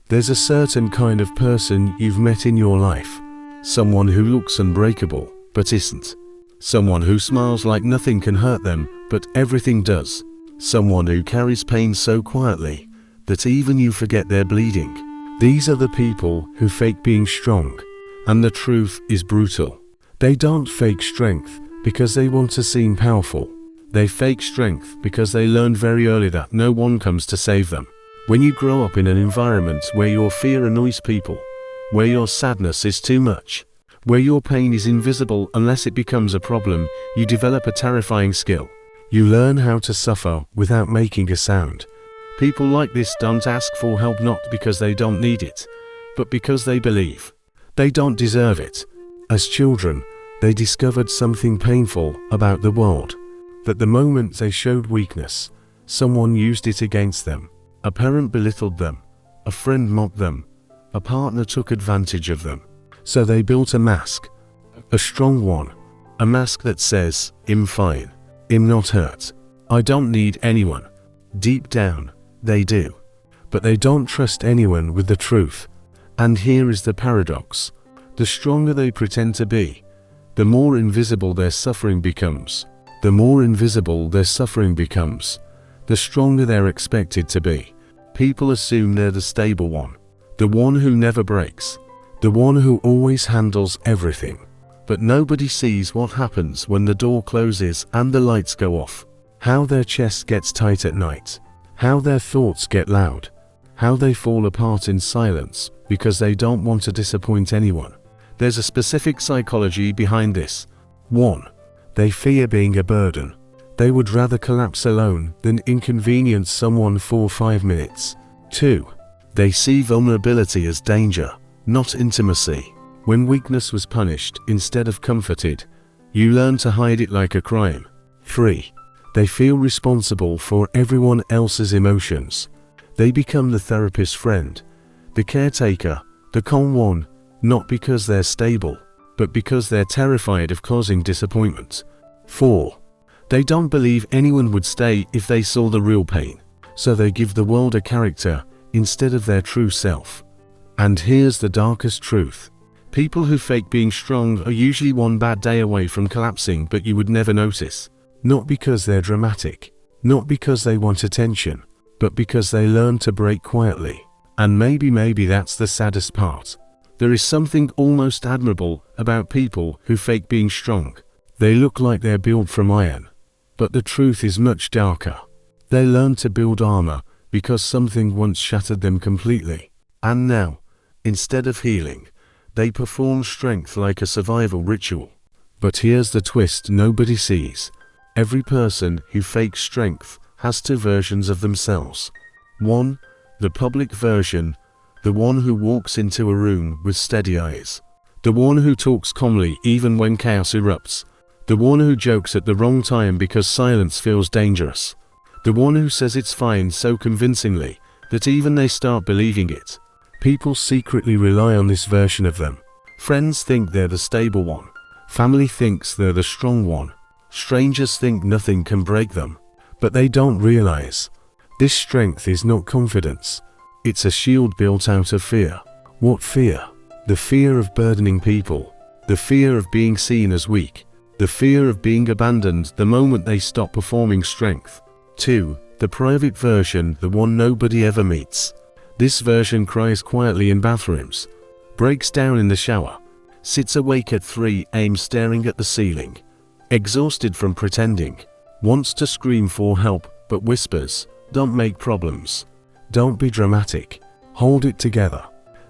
There's a certain kind of person you've met in your life. Someone who looks unbreakable, but isn't. Someone who smiles like nothing can hurt them, but everything does. Someone who carries pain so quietly that even you forget they're bleeding. These are the people who fake being strong. And the truth is brutal. They don't fake strength because they want to seem powerful. They fake strength because they learned very early that no one comes to save them. When you grow up in an environment where your fear annoys people, where your sadness is too much, where your pain is invisible unless it becomes a problem, you develop a terrifying skill. You learn how to suffer without making a sound. People like this don't ask for help not because they don't need it, but because they believe they don't deserve it. As children, they discovered something painful about the world, that the moment they showed weakness, someone used it against them. A parent belittled them, a friend mocked them, a partner took advantage of them. So they built a mask, a strong one, a mask that says, "I'm fine, I'm not hurt, I don't need anyone." Deep down, they do. But they don't trust anyone with the truth. And here is the paradox. The stronger they pretend to be, the more invisible their suffering becomes. The more invisible their suffering becomes, the stronger they're expected to be. People assume they're the stable one, the one who never breaks, the one who always handles everything. But nobody sees what happens when the door closes and the lights go off. How their chest gets tight at night, how their thoughts get loud, how they fall apart in silence because they don't want to disappoint anyone. There's a specific psychology behind this. 1. They fear being a burden. They would rather collapse alone than inconvenience someone for 5 minutes. 2. They see vulnerability as danger, not intimacy. When weakness was punished instead of comforted, you learn to hide it like a crime. 3. They feel responsible for everyone else's emotions. They become the therapist friend, the caretaker, the calm one, not because they're stable, but because they're terrified of causing disappointment. 4. They don't believe anyone would stay if they saw the real pain, so they give the world a character instead of their true self. And here's the darkest truth. People who fake being strong are usually one bad day away from collapsing, but you would never notice. Not because they're dramatic, not because they want attention, but because they learn to break quietly. And maybe that's the saddest part. There is something almost admirable about people who fake being strong. They look like they're built from iron. But the truth is much darker. They learn to build armor because something once shattered them completely. And now, instead of healing, they perform strength like a survival ritual. But here's the twist nobody sees. Every person who fakes strength has 2 versions of themselves. 1, the public version, the one who walks into a room with steady eyes. The one who talks calmly even when chaos erupts. The one who jokes at the wrong time because silence feels dangerous. The one who says it's fine so convincingly that even they start believing it. People secretly rely on this version of them. Friends think they're the stable one. Family thinks they're the strong one. Strangers think nothing can break them. But they don't realize this strength is not confidence. It's a shield built out of fear. What fear? The fear of burdening people. The fear of being seen as weak. The fear of being abandoned the moment they stop performing strength. 2. The private version, the one nobody ever meets. This version cries quietly in bathrooms, breaks down in the shower, sits awake at 3 a.m. staring at the ceiling, exhausted from pretending, wants to scream for help but whispers, "Don't make problems. Don't be dramatic. Hold it together."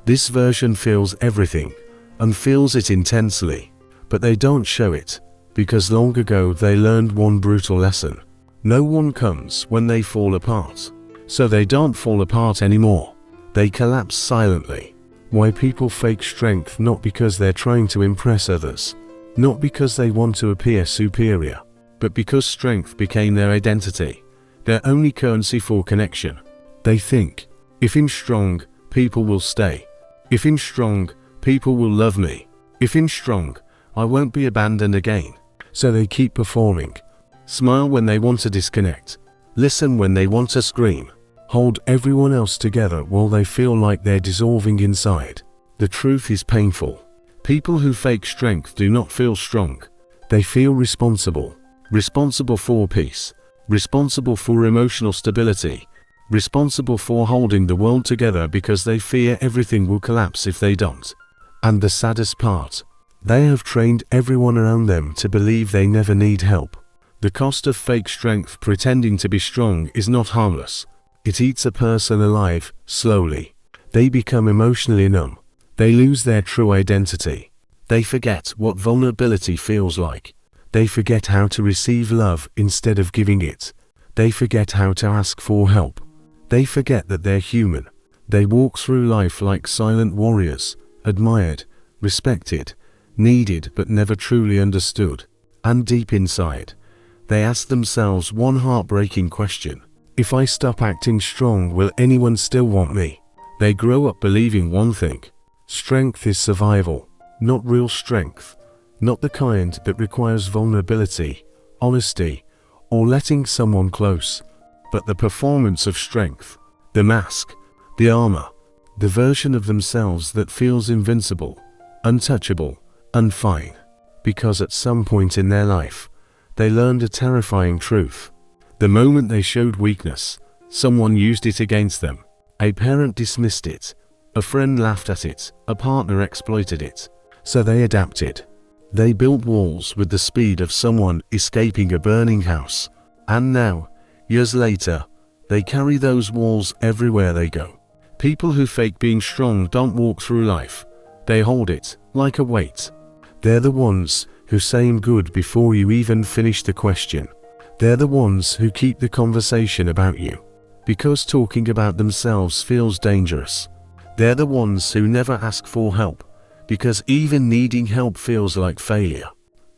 This version feels everything and feels it intensely, but they don't show it. Because long ago they learned one brutal lesson. No one comes when they fall apart. So they don't fall apart anymore. They collapse silently. Why people fake strength? Not because they're trying to impress others. Not because they want to appear superior. But because strength became their identity. Their only currency for connection. They think, if I'm strong, people will stay. If I'm strong, people will love me. If I'm strong, I won't be abandoned again. So they keep performing. Smile when they want to disconnect. Listen when they want to scream. hold everyone else together while they feel like they're dissolving inside. The truth is painful. People who fake strength do not feel strong. They feel responsible. Responsible for peace. Responsible for emotional stability. Responsible for holding the world together because they fear everything will collapse if they don't. And the saddest part, they have trained everyone around them to believe they never need help. The cost of fake strength pretending to be strong is not harmless. It eats a person alive, slowly. They become emotionally numb. They lose their true identity. They forget what vulnerability feels like. They forget how to receive love instead of giving it. They forget how to ask for help. They forget that they're human. They walk through life like silent warriors, admired, respected, needed but never truly understood. And deep inside, they ask themselves one heartbreaking question: if I stop acting strong, will anyone still want me? They grow up believing one thing: strength is survival, not real strength, not the kind that requires vulnerability, honesty, or letting someone close, but the performance of strength, the mask, the armor, the version of themselves that feels invincible, untouchable, unfine. Because at some point in their life, they learned a terrifying truth. The moment they showed weakness, someone used it against them. A parent dismissed it, a friend laughed at it, a partner exploited it. So they adapted. They built walls with the speed of someone escaping a burning house. And now, years later, they carry those walls everywhere they go. People who fake being strong don't walk through life. They hold it, like a weight. They're the ones who say I'm good before you even finish the question. They're the ones who keep the conversation about you, because talking about themselves feels dangerous. They're the ones who never ask for help, because even needing help feels like failure.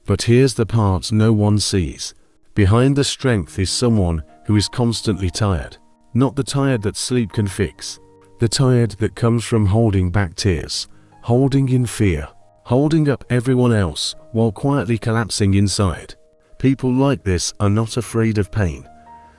But here's the part no one sees. Behind the strength is someone who is constantly tired. Not the tired that sleep can fix. The tired that comes from holding back tears, holding in fear, holding up everyone else while quietly collapsing inside. People like this are not afraid of pain.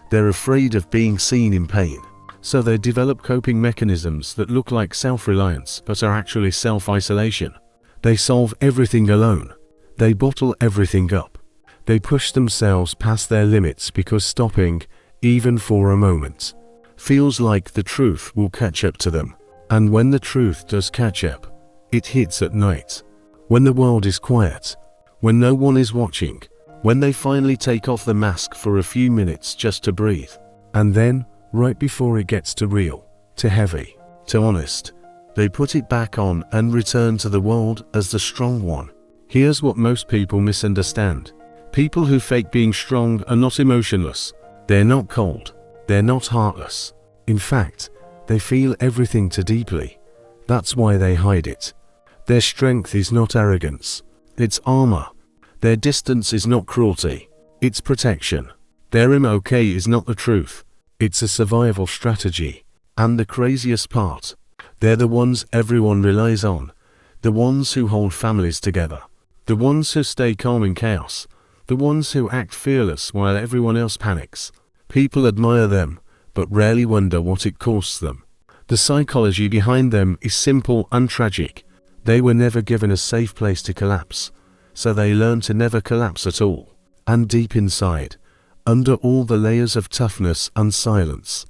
They're afraid of being seen in pain. So they develop coping mechanisms that look like self-reliance but are actually self-isolation. They solve everything alone. They bottle everything up. They push themselves past their limits because stopping, even for a moment, feels like the truth will catch up to them. And when the truth does catch up, it hits at night. When the world is quiet. When no one is watching. When they finally take off the mask for a few minutes just to breathe. And then, right before it gets too real, too heavy, too honest, they put it back on and return to the world as the strong one. Here's what most people misunderstand. People who fake being strong are not emotionless. They're not cold. They're not heartless. In fact, they feel everything too deeply. That's why they hide it. Their strength is not arrogance. It's armor. Their distance is not cruelty. It's protection. Their I'm okay is not the truth. It's a survival strategy. And the craziest part, they're the ones everyone relies on. The ones who hold families together. The ones who stay calm in chaos. The ones who act fearless while everyone else panics. People admire them, but rarely wonder what it costs them. The psychology behind them is simple and tragic. They were never given a safe place to collapse, so they learn to never collapse at all. And deep inside, under all the layers of toughness and silence,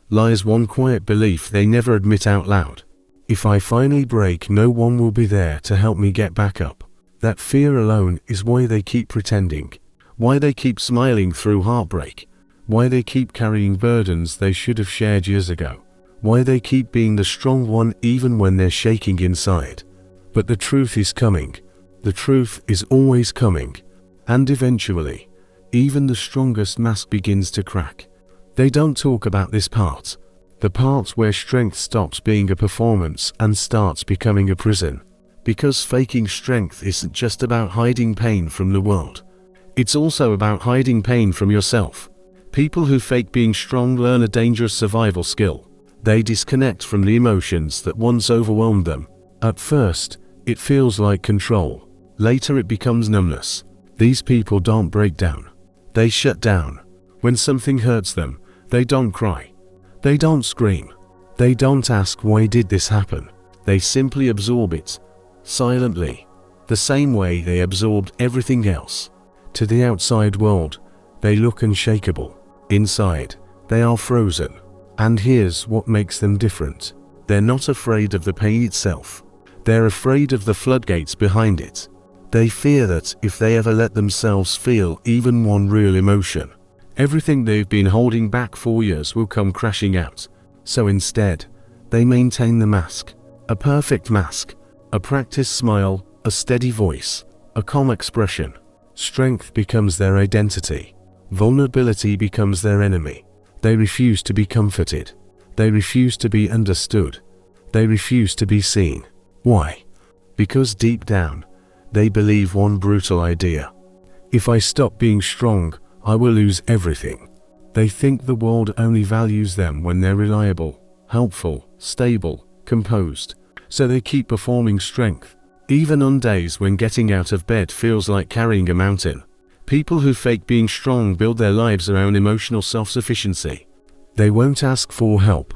lies one quiet belief they never admit out loud. If I finally break, no one will be there to help me get back up. That fear alone is why they keep pretending, why they keep smiling through heartbreak, why they keep carrying burdens they should have shared years ago, why they keep being the strong one even when they're shaking inside. But the truth is coming. The truth is always coming. And eventually, even the strongest mask begins to crack. They don't talk about this part. The part where strength stops being a performance and starts becoming a prison. Because faking strength isn't just about hiding pain from the world. It's also about hiding pain from yourself. People who fake being strong learn a dangerous survival skill. They disconnect from the emotions that once overwhelmed them. At first, it feels like control. Later it becomes numbness. These people don't break down. They shut down. When something hurts them, they don't cry. They don't scream. They don't ask why did this happen. They simply absorb it, silently, the same way they absorbed everything else. To the outside world, they look unshakable. Inside, they are frozen. And here's what makes them different. They're not afraid of the pain itself. They're afraid of the floodgates behind it. They fear that if they ever let themselves feel even one real emotion, everything they've been holding back for years will come crashing out. So instead, they maintain the mask. A perfect mask. A practiced smile, a steady voice, a calm expression. Strength becomes their identity. Vulnerability becomes their enemy. They refuse to be comforted. They refuse to be understood. They refuse to be seen. Why? Because deep down, they believe one brutal idea. If I stop being strong, I will lose everything. They think the world only values them when they're reliable, helpful, stable, composed. So they keep performing strength, even on days when getting out of bed feels like carrying a mountain. People who fake being strong build their lives around emotional self-sufficiency. They won't ask for help.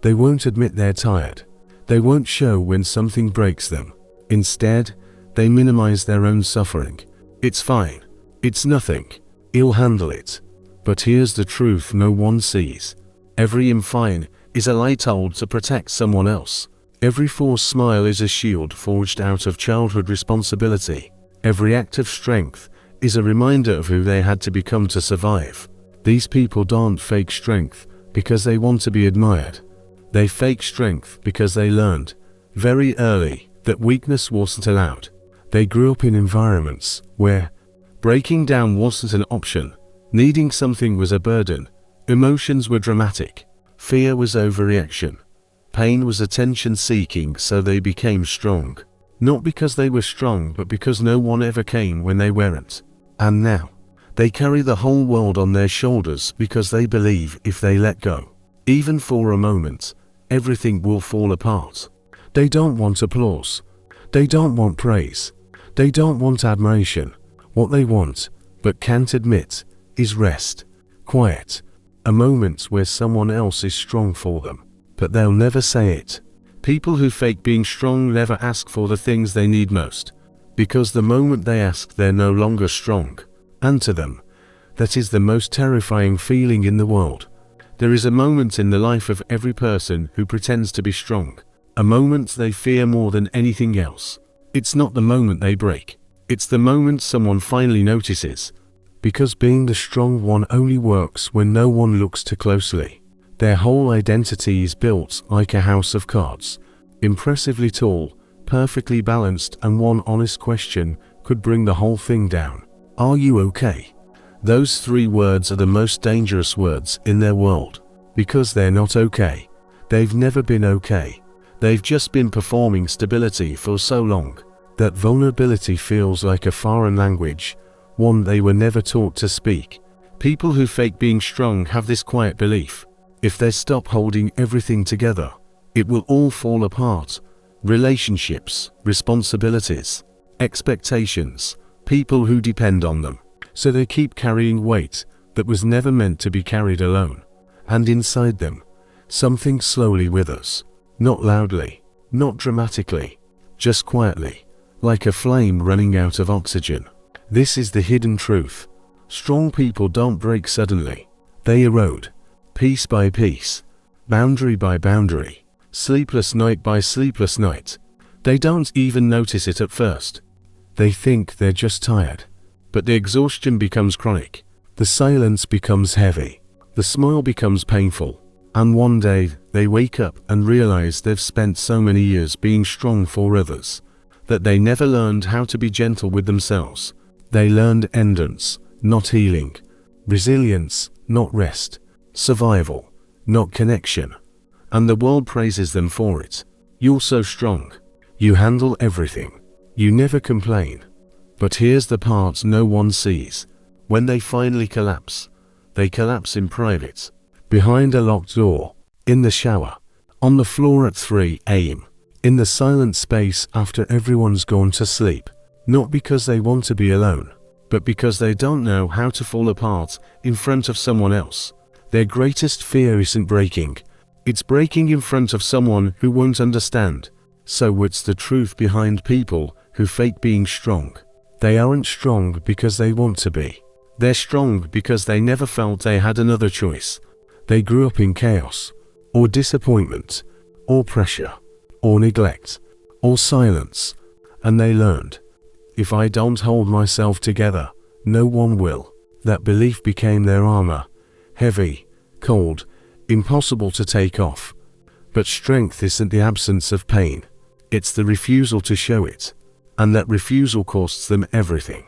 They won't admit they're tired. They won't show when something breaks them. Instead, they minimize their own suffering. It's fine. It's nothing. He'll handle it. But here's the truth no one sees. Every "I'm fine" is a lie told to protect someone else. Every forced smile is a shield forged out of childhood responsibility. Every act of strength is a reminder of who they had to become to survive. These people don't fake strength because they want to be admired. They fake strength because they learned, very early, that weakness wasn't allowed. They grew up in environments where breaking down wasn't an option, needing something was a burden, emotions were dramatic, fear was overreaction, pain was attention-seeking, so they became strong. Not because they were strong, but because no one ever came when they weren't. And now, they carry the whole world on their shoulders because they believe if they let go, even for a moment, everything will fall apart. They don't want applause. They don't want praise. They don't want admiration. What they want, but can't admit, is rest, quiet, a moment where someone else is strong for them. But they'll never say it. People who fake being strong never ask for the things they need most, because the moment they ask, they're no longer strong. And to them, that is the most terrifying feeling in the world. There is a moment in the life of every person who pretends to be strong, a moment they fear more than anything else. It's not the moment they break. It's the moment someone finally notices. Because being the strong one only works when no one looks too closely. Their whole identity is built like a house of cards, impressively tall, perfectly balanced, and one honest question could bring the whole thing down. Are you okay? Those 3 words are the most dangerous words in their world, because they're not okay. They've never been okay. They've just been performing stability for so long that vulnerability feels like a foreign language, one they were never taught to speak. People who fake being strong have this quiet belief: if they stop holding everything together, it will all fall apart. Relationships, responsibilities, expectations, people who depend on them. So they keep carrying weight that was never meant to be carried alone. And inside them, something slowly withers. Not loudly, not dramatically, just quietly, like a flame running out of oxygen. This is the hidden truth. Strong people don't break suddenly. They erode, piece by piece, boundary by boundary, sleepless night by sleepless night. They don't even notice it at first. They think they're just tired. But the exhaustion becomes chronic. The silence becomes heavy. The smile becomes painful. And one day, they wake up and realize they've spent so many years being strong for others, that they never learned how to be gentle with themselves. They learned endurance, not healing. Resilience, not rest. Survival, not connection. And the world praises them for it. You're so strong. You handle everything. You never complain. But here's the part no one sees. When they finally collapse, they collapse in private. Behind a locked door, in the shower, on the floor at 3 a.m, in the silent space after everyone's gone to sleep. Not because they want to be alone, but because they don't know how to fall apart in front of someone else. Their greatest fear isn't breaking, It's breaking in front of someone who won't understand. So it's the truth behind people who fake being strong. They aren't strong because they want to be. They're strong because they never felt they had another choice. They grew up in chaos, or disappointment, or pressure, or neglect, or silence, and they learned, if I don't hold myself together, no one will. That belief became their armor, heavy, cold, impossible to take off. But strength isn't the absence of pain, it's the refusal to show it. And that refusal costs them everything.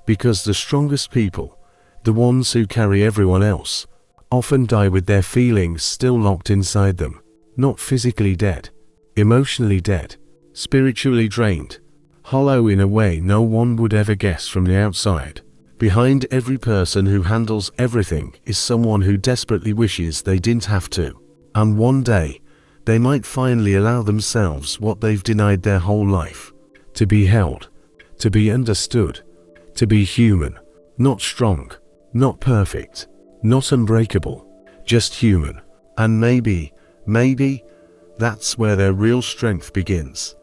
Because the strongest people, the ones who carry everyone else, often die with their feelings still locked inside them. Not physically dead, emotionally dead, spiritually drained, hollow in a way no one would ever guess from the outside. Behind every person who handles everything is someone who desperately wishes they didn't have to. And one day, they might finally allow themselves what they've denied their whole life. To be held, to be understood, to be human, not strong, not perfect, not unbreakable, just human. And maybe, that's where their real strength begins.